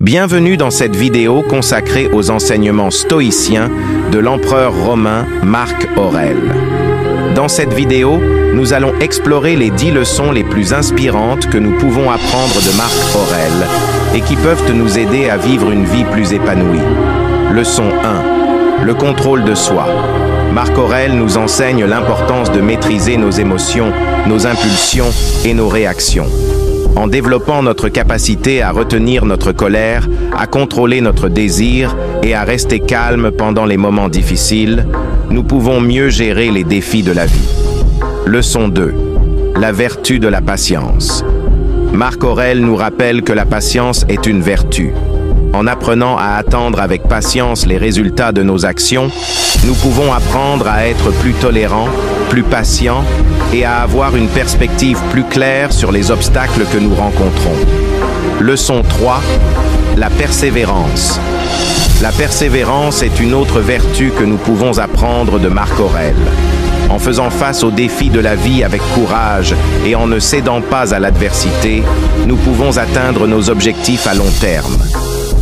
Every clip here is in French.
Bienvenue dans cette vidéo consacrée aux enseignements stoïciens de l'empereur romain Marc Aurèle. Dans cette vidéo, nous allons explorer les 10 leçons les plus inspirantes que nous pouvons apprendre de Marc Aurèle et qui peuvent nous aider à vivre une vie plus épanouie. Leçon 1. Le contrôle de soi. Marc Aurèle nous enseigne l'importance de maîtriser nos émotions, nos impulsions et nos réactions. En développant notre capacité à retenir notre colère, à contrôler notre désir et à rester calme pendant les moments difficiles, nous pouvons mieux gérer les défis de la vie. Leçon 2. La vertu de la patience. Marc Aurèle nous rappelle que la patience est une vertu. En apprenant à attendre avec patience les résultats de nos actions, nous pouvons apprendre à être plus tolérants, plus patients et à avoir une perspective plus claire sur les obstacles que nous rencontrons. Leçon 3. La persévérance. La persévérance est une autre vertu que nous pouvons apprendre de Marc Aurèle. En faisant face aux défis de la vie avec courage et en ne cédant pas à l'adversité, nous pouvons atteindre nos objectifs à long terme.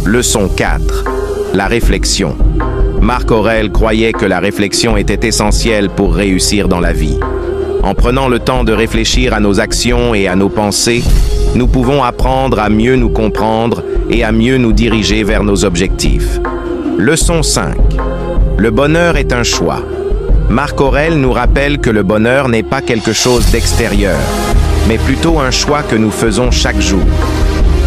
Leçon 4. La réflexion. Marc Aurèle croyait que la réflexion était essentielle pour réussir dans la vie. En prenant le temps de réfléchir à nos actions et à nos pensées, nous pouvons apprendre à mieux nous comprendre et à mieux nous diriger vers nos objectifs. Leçon 5. Le bonheur est un choix. Marc Aurèle nous rappelle que le bonheur n'est pas quelque chose d'extérieur, mais plutôt un choix que nous faisons chaque jour.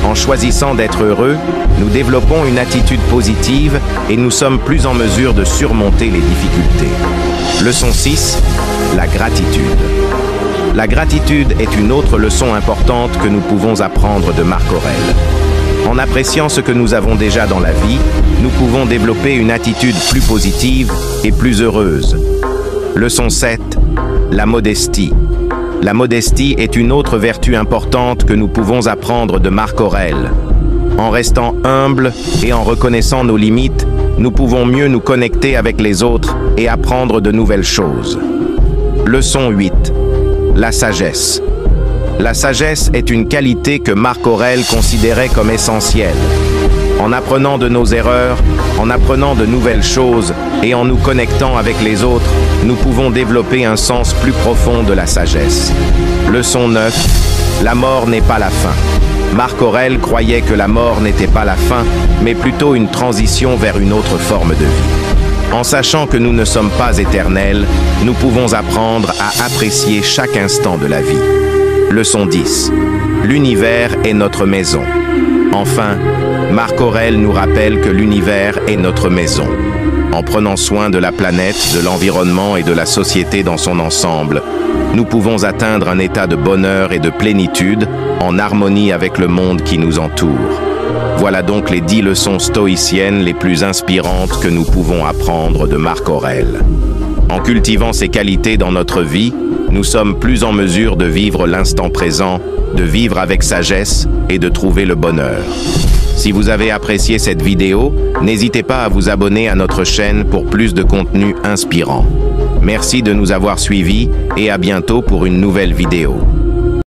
En choisissant d'être heureux, nous développons une attitude positive et nous sommes plus en mesure de surmonter les difficultés. Leçon 6. La gratitude. La gratitude est une autre leçon importante que nous pouvons apprendre de Marc Aurèle. En appréciant ce que nous avons déjà dans la vie, nous pouvons développer une attitude plus positive et plus heureuse. Leçon 7. La modestie. La modestie est une autre vertu importante que nous pouvons apprendre de Marc Aurèle. En restant humble et en reconnaissant nos limites, nous pouvons mieux nous connecter avec les autres et apprendre de nouvelles choses. Leçon 8. La sagesse. La sagesse est une qualité que Marc Aurèle considérait comme essentielle. En apprenant de nos erreurs, en apprenant de nouvelles choses et en nous connectant avec les autres, nous pouvons développer un sens plus profond de la sagesse. Leçon 9. La mort n'est pas la fin. Marc Aurèle croyait que la mort n'était pas la fin, mais plutôt une transition vers une autre forme de vie. En sachant que nous ne sommes pas éternels, nous pouvons apprendre à apprécier chaque instant de la vie. Leçon 10. L'univers est notre maison. Enfin, Marc Aurèle nous rappelle que l'univers est notre maison. En prenant soin de la planète, de l'environnement et de la société dans son ensemble, nous pouvons atteindre un état de bonheur et de plénitude en harmonie avec le monde qui nous entoure. Voilà donc les 10 leçons stoïciennes les plus inspirantes que nous pouvons apprendre de Marc Aurèle. En cultivant ces qualités dans notre vie, nous sommes plus en mesure de vivre l'instant présent, de vivre avec sagesse et de trouver le bonheur. Si vous avez apprécié cette vidéo, n'hésitez pas à vous abonner à notre chaîne pour plus de contenu inspirant. Merci de nous avoir suivis et à bientôt pour une nouvelle vidéo.